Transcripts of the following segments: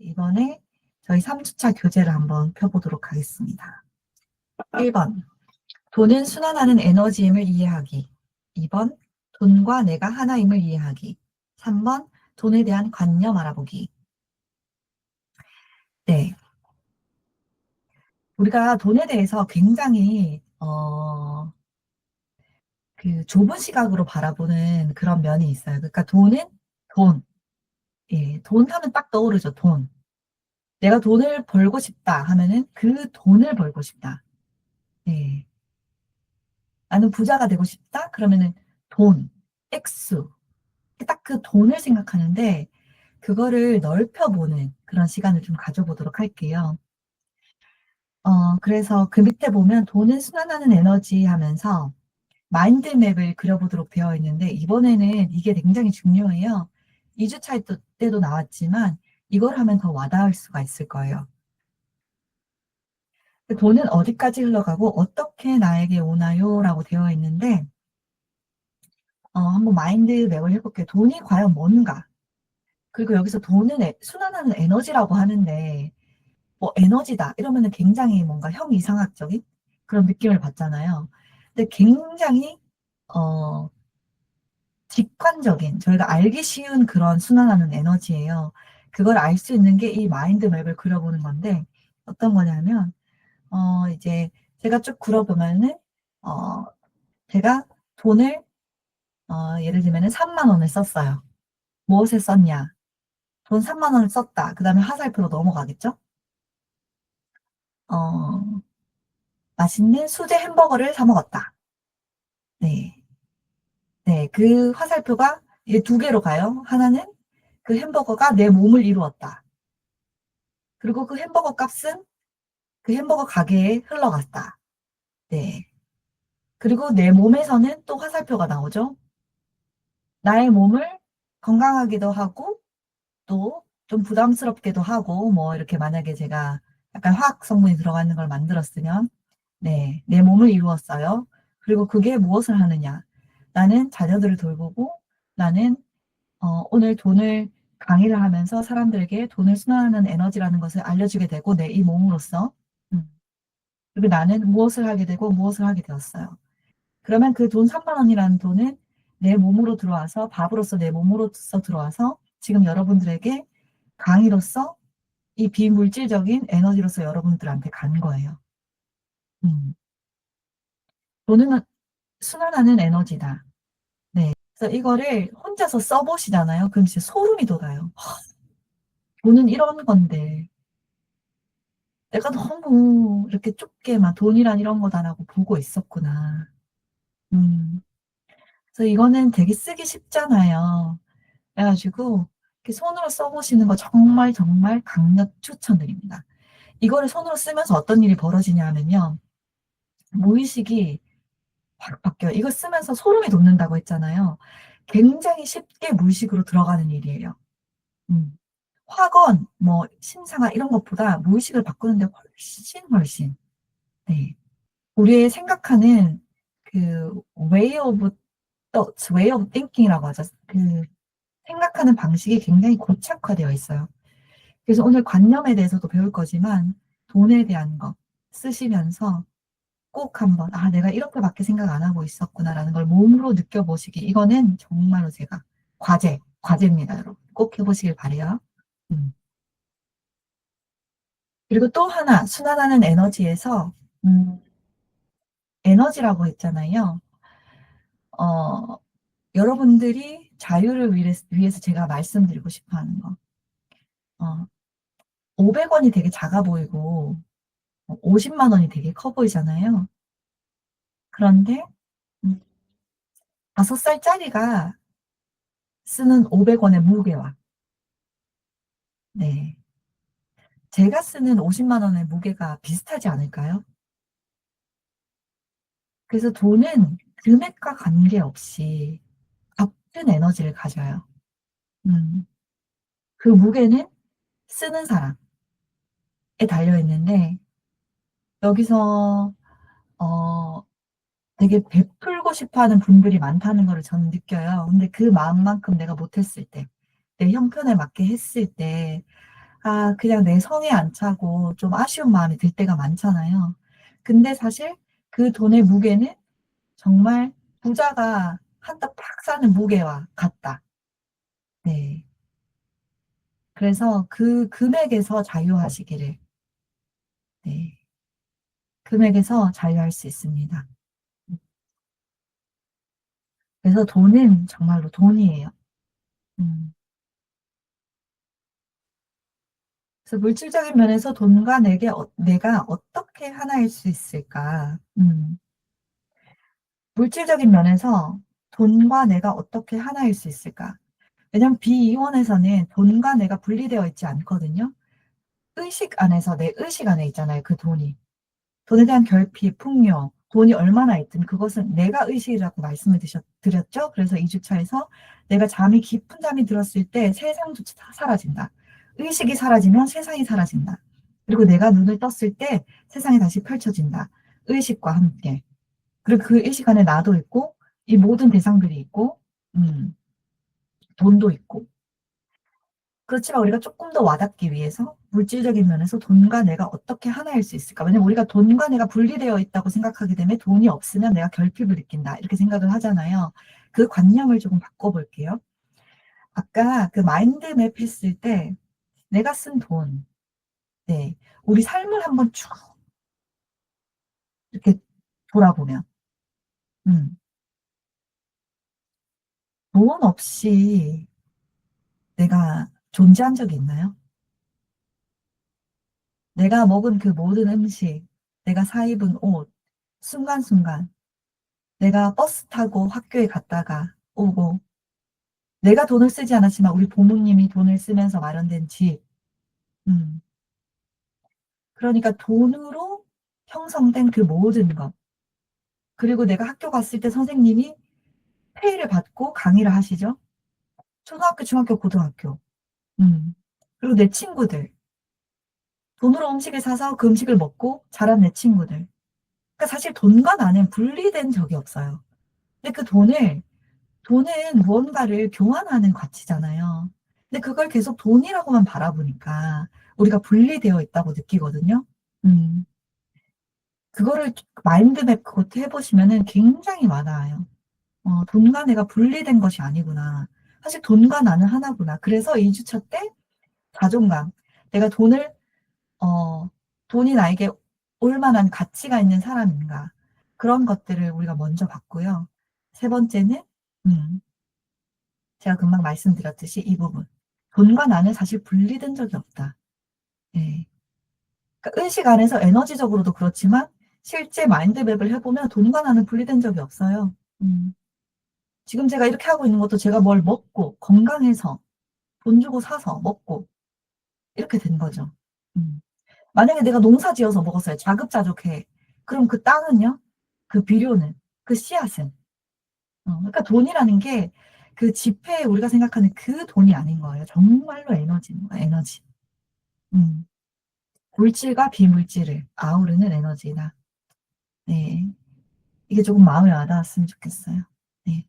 이번에 저희 3주차 교재를 한번 펴보도록 하겠습니다. 1번, 돈은 순환하는 에너지임을 이해하기. 2번, 돈과 내가 하나임을 이해하기. 3번, 돈에 대한 관념 알아보기. 네. 우리가 돈에 대해서 굉장히, 좁은 시각으로 바라보는 그런 면이 있어요. 그러니까 돈은 돈. 예, 돈 하면 딱 떠오르죠, 돈. 내가 돈을 벌고 싶다 하면은 그 돈을 벌고 싶다. 예. 나는 부자가 되고 싶다? 그러면은 돈, 액수. 딱 그 돈을 생각하는데, 그거를 넓혀보는 그런 시간을 좀 가져보도록 할게요. 그래서 그 밑에 보면 돈은 순환하는 에너지 하면서 마인드맵을 그려보도록 되어 있는데, 이번에는 이게 굉장히 중요해요. 2주차 때도 나왔지만, 이걸 하면 더 와닿을 수가 있을 거예요. 돈은 어디까지 흘러가고 어떻게 나에게 오나요? 라고 되어 있는데, 한번 마인드맵을 해볼게요. 돈이 과연 뭔가? 그리고 여기서 돈은 순환하는 에너지라고 하는데, 뭐 에너지다 이러면은 굉장히 뭔가 형이상학적인 그런 느낌을 받잖아요. 근데 굉장히 어, 직관적인, 저희가 알기 쉬운 그런 순환하는 에너지예요. 그걸 알 수 있는 게 이 마인드맵을 그려보는 건데, 어떤 거냐면 이제 제가 쭉 그려보면은 어, 제가 돈을 예를 들면은 3만 원을 썼어요. 무엇에 썼냐? 돈 3만 원을 썼다. 그 다음에 화살표로 넘어가겠죠? 어, 맛있는 수제 햄버거를 사 먹었다. 네. 네. 그 화살표가 이게 두 개로 가요. 하나는 그 햄버거가 내 몸을 이루었다. 그리고 그 햄버거 값은 그 햄버거 가게에 흘러갔다. 네. 그리고 내 몸에서는 또 화살표가 나오죠. 나의 몸을 건강하기도 하고, 또 좀 부담스럽기도 하고, 뭐, 이렇게 만약에 제가 약간 화학 성분이 들어가 있는 걸 만들었으면, 네, 내 몸을 이루었어요. 그리고 그게 무엇을 하느냐. 나는 자녀들을 돌보고, 나는 오늘 돈을 강의를 하면서 사람들에게 돈을 순환하는 에너지라는 것을 알려주게 되고, 내 이 몸으로써. 음. 그리고 나는 무엇을 하게 되고, 무엇을 하게 되었어요. 그러면 그 돈 3만 원이라는 돈은 내 몸으로 들어와서, 밥으로서 내 몸으로서 들어와서, 지금 여러분들에게 강의로서 이 비물질적인 에너지로서 여러분들한테 간 거예요. 돈은 순환하는 에너지다. 네. 그래서 이거를 혼자서 써보시잖아요. 그럼 진짜 소름이 돋아요. 돈은 이런 건데, 내가 너무 이렇게 좁게 막 돈이란 이런 거다라고 보고 있었구나. 음. 그래서 이거는 되게 쓰기 쉽잖아요. 그래가지고, 이렇게 손으로 써보시는 거 정말 정말 강력 추천드립니다. 이거를 손으로 쓰면서 어떤 일이 벌어지냐 하면요. 무의식이 확 바뀌어요. 이거 쓰면서 소름이 돋는다고 했잖아요. 굉장히 쉽게 무의식으로 들어가는 일이에요. 음. 학원, 뭐, 심사가 이런 것보다 무의식을 바꾸는데 훨씬, 훨씬. 네. 우리의 생각하는 그 way of thoughts, way of thinking이라고 하죠. 그 생각하는 방식이 굉장히 고착화되어 있어요. 그래서 오늘 관념에 대해서도 배울 거지만 돈에 대한 거 쓰시면서 꼭 한번, 아, 내가 이렇게밖에 생각 안 하고 있었구나라는 걸 몸으로 느껴보시기. 이거는 정말로 제가 과제입니다, 여러분. 꼭 해보시길 바래요. 음. 그리고 또 하나, 순환하는 에너지에서, 음, 에너지라고 했잖아요. 어, 여러분들이 자유를 위해서 제가 말씀드리고 싶어 하는 거. 500원이 되게 작아 보이고, 50만 원이 되게 커 보이잖아요. 그런데, 5살짜리가 쓰는 500원의 무게와, 네. 제가 쓰는 50만 원의 무게가 비슷하지 않을까요? 그래서 돈은 금액과 관계없이 같은 에너지를 가져요. 음, 그 무게는 쓰는 사람에 달려 있는데, 여기서 어, 되게 베풀고 싶어 하는 분들이 많다는 걸 저는 느껴요. 근데 그 마음만큼 내가 못했을 때, 내 형편에 맞게 했을 때, 아, 그냥 내 성에 안 차고 좀 아쉬운 마음이 들 때가 많잖아요. 근데 사실 그 돈의 무게는 정말 부자가 한턱 팍 쏴는 무게와 같다. 네. 그래서 그 금액에서 자유하시기를. 네. 금액에서 자유할 수 있습니다. 그래서 돈은 정말로 돈이에요. 음. 그래서 물질적인 면에서 돈과 내가 어떻게 하나일 수 있을까? 물질적인 면에서 돈과 내가 어떻게 하나일 수 있을까? 왜냐면 비이원에서는 돈과 내가 분리되어 있지 않거든요. 의식 안에서 내 의식 안에 있잖아요, 그 돈이. 돈에 대한 결핍, 풍요, 돈이 얼마나 있든 그것은 내가 의식이라고 말씀을 드렸죠. 그래서 2주차에서 내가 깊은 잠이 들었을 때 세상조차 다 사라진다. 의식이 사라지면 세상이 사라진다. 그리고 내가 눈을 떴을 때 세상이 다시 펼쳐진다. 의식과 함께. 그리고 그 의식 안에 나도 있고, 이 모든 대상들이 있고, 음, 돈도 있고. 그렇지만 우리가 조금 더 와닿기 위해서 물질적인 면에서 돈과 내가 어떻게 하나일 수 있을까? 왜냐면 우리가 돈과 내가 분리되어 있다고 생각하기 때문에 돈이 없으면 내가 결핍을 느낀다. 이렇게 생각을 하잖아요. 그 관념을 조금 바꿔볼게요. 아까 그 마인드맵 했을 때 내가 쓴 돈, 네. 우리 삶을 한번 쭉 이렇게 돌아보면, 음, 돈 없이 내가 존재한 적이 있나요? 내가 먹은 그 모든 음식, 내가 사 입은 옷, 순간순간, 내가 버스 타고 학교에 갔다가 오고, 내가 돈을 쓰지 않았지만 우리 부모님이 돈을 쓰면서 마련된 집, 음, 그러니까 돈으로 형성된 그 모든 것. 그리고 내가 학교 갔을 때 선생님이 페이를 받고 강의를 하시죠. 초등학교, 중학교, 고등학교. 그리고 내 친구들. 돈으로 음식을 사서 그 음식을 먹고 자란 내 친구들. 그러니까 사실 돈과 나는 분리된 적이 없어요. 근데 그 돈은 무언가를 교환하는 가치잖아요. 근데 그걸 계속 돈이라고만 바라보니까 우리가 분리되어 있다고 느끼거든요. 음, 그거를 마인드맵 그것도 해보시면은 굉장히 많아요. 돈과 내가 분리된 것이 아니구나. 사실 돈과 나는 하나구나. 그래서 2주차 때 자존감. 내가 어, 돈이 나에게 올 만한 가치가 있는 사람인가. 그런 것들을 우리가 먼저 봤고요. 세 번째는, 음, 제가 금방 말씀드렸듯이 이 부분. 돈과 나는 사실 분리된 적이 없다. 예. 그러니까 의식 안에서 에너지적으로도 그렇지만 실제 마인드맵을 해보면 돈과 나는 분리된 적이 없어요. 지금 제가 이렇게 하고 있는 것도 제가 뭘 먹고 건강해서 돈 주고 사서 먹고 이렇게 된 거죠. 음. 만약에 내가 농사 지어서 먹었어요. 자급자족해. 그럼 그 땅은요? 그 비료는? 그 씨앗은? 그러니까 돈이라는 게 그 지폐에 우리가 생각하는 그 돈이 아닌 거예요. 정말로 에너지인 거예요. 에너지. 음. 물질과 비물질을 아우르는 에너지다. 네. 이게 조금 마음에 와닿았으면 좋겠어요. 네.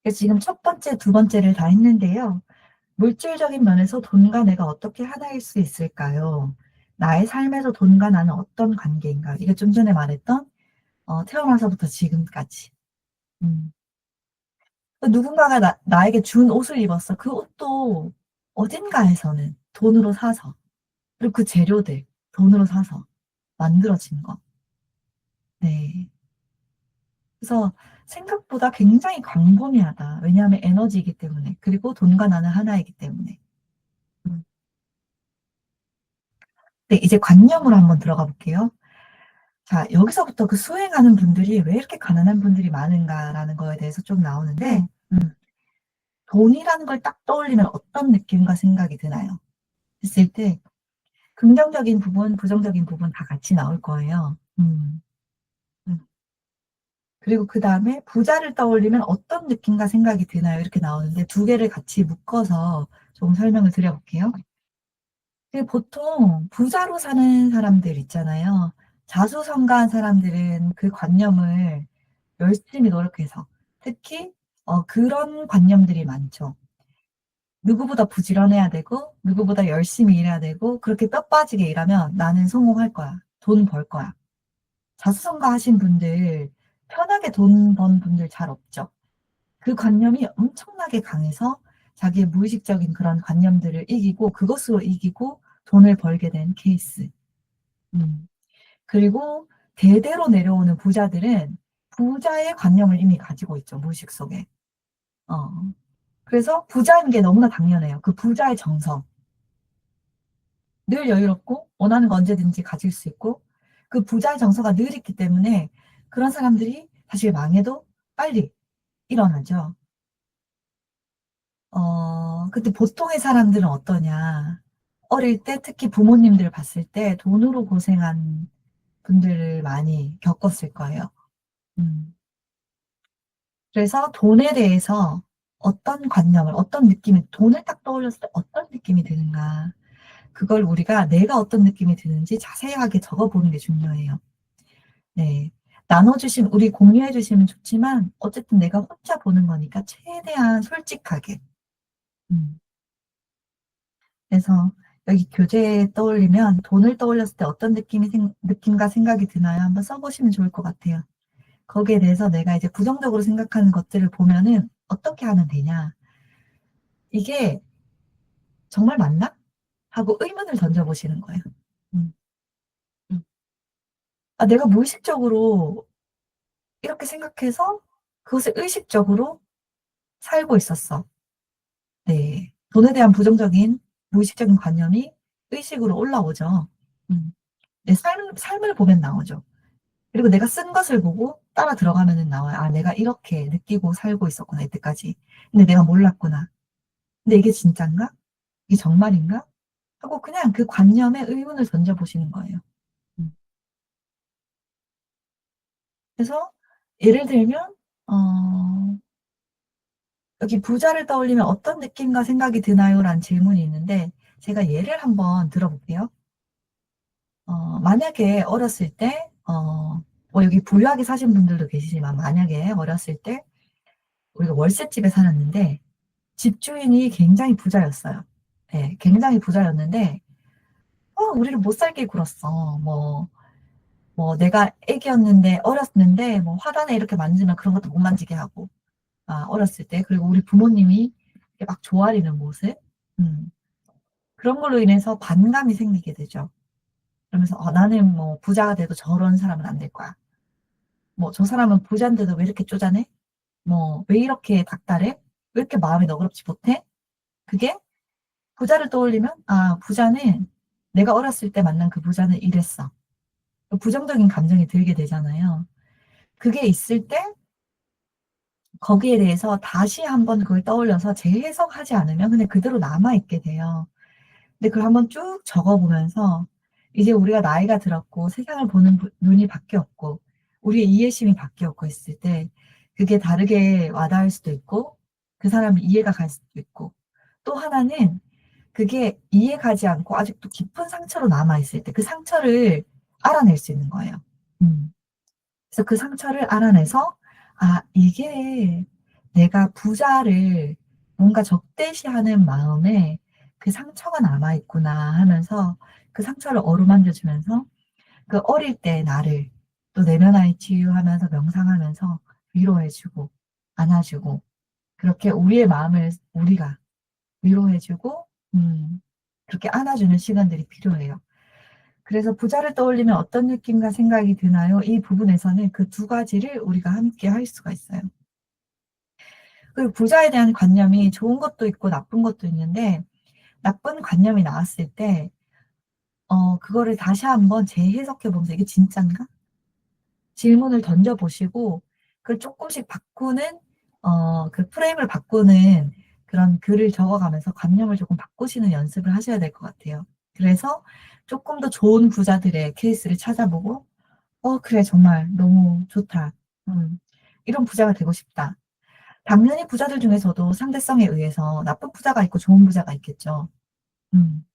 그래서 지금 첫 번째, 두 번째를 다 했는데요. 물질적인 면에서 돈과 내가 어떻게 하나일 수 있을까요? 나의 삶에서 돈과 나는 어떤 관계인가? 이게 좀 전에 말했던 태어나서부터 지금까지. 음. 누군가가 나에게 준 옷을 입었어. 그 옷도 어딘가에서는 돈으로 사서, 그리고 그 재료들 돈으로 사서 만들어진 거. 네. 그래서 생각보다 굉장히 광범위하다. 왜냐하면 에너지이기 때문에. 그리고 돈과 나는 하나이기 때문에. 음. 네, 이제 관념으로 한번 들어가 볼게요. 자, 여기서부터 그 수행하는 분들이 왜 이렇게 가난한 분들이 많은가라는 거에 대해서 좀 나오는데, 돈이라는 걸 딱 떠올리면 어떤 느낌과 생각이 드나요? 했을 때, 긍정적인 부분, 부정적인 부분 다 같이 나올 거예요. 음. 그리고 그 다음에 부자를 떠올리면 어떤 느낌과 생각이 드나요? 이렇게 나오는데 두 개를 같이 묶어서 좀 설명을 드려볼게요. 보통 부자로 사는 사람들 있잖아요. 자수성가한 사람들은 그 관념을 열심히 노력해서 특히 그런 관념들이 많죠. 누구보다 부지런해야 되고, 누구보다 열심히 일해야 되고, 그렇게 뼈 빠지게 일하면 나는 성공할 거야. 돈 벌 거야. 자수성가하신 분들, 편하게 돈 번 분들 잘 없죠. 그 관념이 엄청나게 강해서 자기의 무의식적인 그런 관념들을 이기고, 그것으로 이기고 돈을 벌게 된 케이스. 음. 그리고 대대로 내려오는 부자들은 부자의 관념을 이미 가지고 있죠, 무의식 속에. 어. 그래서 부자인 게 너무나 당연해요. 그 부자의 정성. 늘 여유롭고 원하는 거 언제든지 가질 수 있고 그 부자의 정서가 늘 있기 때문에 그런 사람들이 사실 망해도 빨리 일어나죠. 근데 보통의 사람들은 어떠냐. 어릴 때 특히 부모님들 봤을 때 돈으로 고생한 분들을 많이 겪었을 거예요. 음. 그래서 돈에 대해서 어떤 관념을, 어떤 느낌이, 돈을 딱 떠올렸을 때 어떤 느낌이 드는가. 그걸 우리가 내가 어떤 느낌이 드는지 자세하게 적어보는 게 중요해요. 네. 나눠주시면, 우리 공유해주시면 좋지만, 어쨌든 내가 혼자 보는 거니까 최대한 솔직하게. 음. 그래서 여기 교재 떠올리면 돈을 떠올렸을 때 어떤 느낌과 생각이 드나요? 한번 써보시면 좋을 것 같아요. 거기에 대해서 내가 이제 부정적으로 생각하는 것들을 보면은 어떻게 하면 되냐. 이게 정말 맞나? 하고 의문을 던져보시는 거예요. 음, 음. 아, 내가 무의식적으로 이렇게 생각해서 그것을 의식적으로 살고 있었어. 네. 돈에 대한 부정적인 무의식적인 관념이 의식으로 올라오죠. 음. 내 삶을 보면 나오죠. 그리고 내가 쓴 것을 보고 따라 들어가면은 나와요. 아, 내가 이렇게 느끼고 살고 있었구나, 이때까지. 근데 내가 몰랐구나. 근데 이게 진짠가? 이게 정말인가? 하고 그냥 그 관념에 의문을 던져보시는 거예요. 음. 그래서 예를 들면, 어, 여기 부자를 떠올리면 어떤 느낌과 생각이 드나요? 라는 질문이 있는데, 제가 예를 한번 들어볼게요. 만약에 어렸을 때, 뭐 여기 부유하게 사신 분들도 계시지만, 만약에 어렸을 때 우리가 월세집에 살았는데, 집주인이 굉장히 부자였어요. 네, 굉장히 부자였는데, 우리를 못 살게 굴었어. 내가 애기였는데, 어렸는데, 뭐 화단에 이렇게 만지면 그런 것도 못 만지게 하고, 아, 어렸을 때. 그리고 우리 부모님이 이렇게 막 조아리는 모습. 음, 그런 걸로 인해서 반감이 생기게 되죠. 그러면서, 나는 뭐 부자가 돼도 저런 사람은 안 될 거야. 뭐, 저 사람은 부자인데도 왜 이렇게 쪼잔해? 뭐, 왜 이렇게 닥달해? 왜 이렇게 마음이 너그럽지 못해? 그게 부자를 떠올리면, 아, 부자는 내가 어렸을 때 만난 그 부자는 이랬어. 부정적인 감정이 들게 되잖아요. 그게 있을 때 거기에 대해서 다시 한번 그걸 떠올려서 재해석하지 않으면 그냥 그대로 남아있게 돼요. 근데 그걸 한번 쭉 적어보면서 이제 우리가 나이가 들었고 세상을 보는 눈이 바뀌었고 우리의 이해심이 바뀌었고 했을 때 그게 다르게 와닿을 수도 있고 그 사람이 이해가 갈 수도 있고 또 하나는 그게 이해가지 않고 아직도 깊은 상처로 남아있을 때 그 상처를 알아낼 수 있는 거예요. 음. 그래서 그 상처를 알아내서 아, 이게 내가 부자를 뭔가 적대시하는 마음에 그 상처가 남아있구나 하면서 그 상처를 어루만져 주면서 그 어릴 때 나를 또 내면화의 치유하면서 명상하면서 위로해주고 안아주고 그렇게 우리의 마음을 우리가 위로해주고 그렇게 안아주는 시간들이 필요해요. 그래서 부자를 떠올리면 어떤 느낌과 생각이 드나요? 이 부분에서는 그 두 가지를 우리가 함께 할 수가 있어요. 그리고 부자에 대한 관념이 좋은 것도 있고 나쁜 것도 있는데 나쁜 관념이 나왔을 때 그거를 다시 한번 재해석해 보면서 이게 진짠가? 질문을 던져보시고 그걸 조금씩 바꾸는 그 프레임을 바꾸는 그런 글을 적어가면서 관념을 조금 바꾸시는 연습을 하셔야 될 것 같아요. 그래서 조금 더 좋은 부자들의 케이스를 찾아보고 그래, 정말 너무 좋다. 음, 이런 부자가 되고 싶다. 당연히 부자들 중에서도 상대성에 의해서 나쁜 부자가 있고 좋은 부자가 있겠죠. 음,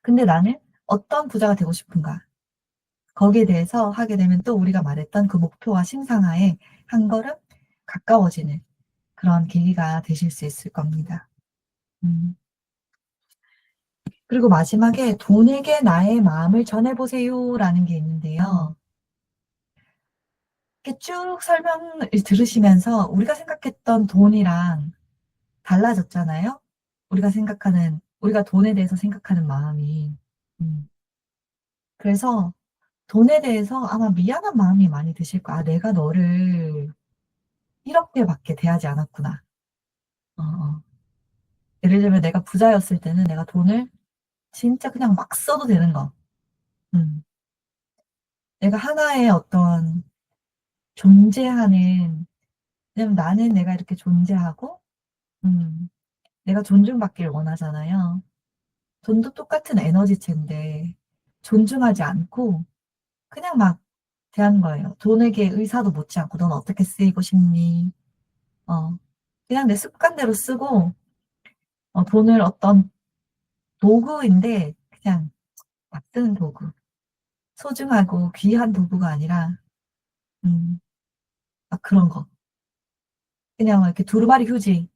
근데 나는 어떤 부자가 되고 싶은가? 거기에 대해서 하게 되면 또 우리가 말했던 그 목표와 심상하에 한 걸음 가까워지는 그런 계기가 되실 수 있을 겁니다. 음. 그리고 마지막에 "돈에게 나의 마음을 전해보세요."라는 게 있는데요. 이렇게 쭉 설명을 들으시면서 우리가 생각했던 돈이랑 달라졌잖아요. 우리가 돈에 대해서 생각하는 마음이. 음. 그래서 돈에 대해서 아마 미안한 마음이 많이 드실 거야. '아 내가 너를 이렇게밖에 대하지 않았구나.' 어어. 예를 들면 내가 부자였을 때는 내가 돈을 진짜 그냥 막 써도 되는 거. 음. 내가 하나의 어떤 존재하는, 왜냐면 나는 내가 이렇게 존재하고 음 내가 존중받기를 원하잖아요. 돈도 똑같은 에너지체인데 존중하지 않고 그냥 막 대하는 거예요. 돈에게 의사도 묻지 않고 "넌 어떻게 쓰이고 싶니?" 어 그냥 내 습관대로 쓰고, 돈을 어떤 도구인데 그냥 막 쓰는 도구. 소중하고 귀한 도구가 아니라 막 그런 거. 그냥 막 이렇게 두루마리 휴지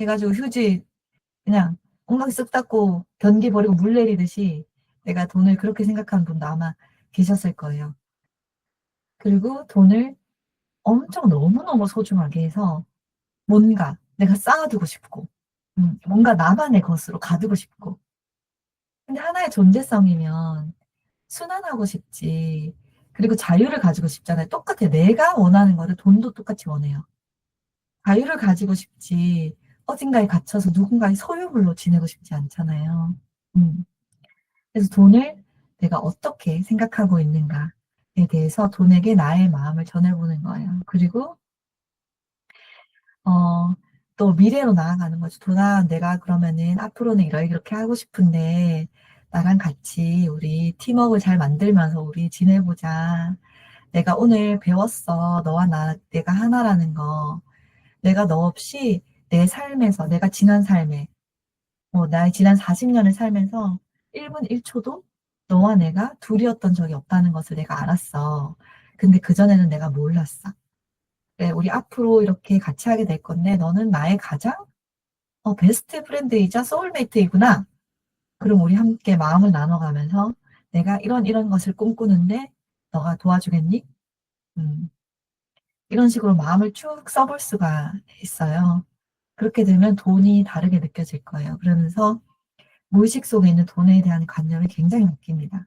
해 가지고 휴지 그냥 ong덩이 쓱 닦고 변기 버리고 물 내리듯이 내가 돈을 그렇게 생각하는 분도 아마 계셨을 거예요. 그리고 돈을 엄청 너무너무 소중하게 해서 뭔가 내가 쌓아 두고 싶고 뭔가 나만의 것으로 가두고 싶고. 근데 하나의 존재성이면 순환하고 싶지, 그리고 자유를 가지고 싶잖아요. 똑같아요. 내가 원하는 거를 돈도 똑같이 원해요. 자유를 가지고 싶지 어딘가에 갇혀서 누군가의 소유물로 지내고 싶지 않잖아요. 음. 그래서 돈을 내가 어떻게 생각하고 있는가에 대해서 돈에게 나의 마음을 전해 보는 거예요. 그리고 또 미래로 나아가는 거죠. "돈아, 내가 그러면은 앞으로는 이렇게 하고 싶은데 나랑 같이 우리 팀워크를 잘 만들면서 우리 지내보자. 내가 오늘 배웠어. 너와 내가 하나라는 거. 내가 너 없이 내 삶에서 내가 지난 삶에 나의 지난 40 년을 살면서 1분 1 초도 너와 내가 둘이었던 적이 없다는 것을 내가 알았어. 근데 그전에는 내가 몰랐어. 네, 우리 앞으로 이렇게 같이 하게 될 건데 너는 나의 가장 베스트 프렌드이자 소울메이트이구나. 그럼 우리 함께 마음을 나눠가면서 내가 이런 이런 것을 꿈꾸는데 너가 도와주겠니?" 음. 이런 식으로 마음을 쭉 써볼 수가 있어요. 그렇게 되면 돈이 다르게 느껴질 거예요. 그러면서 무의식 속에 있는 돈에 대한 관념이 굉장히 바뀝니다.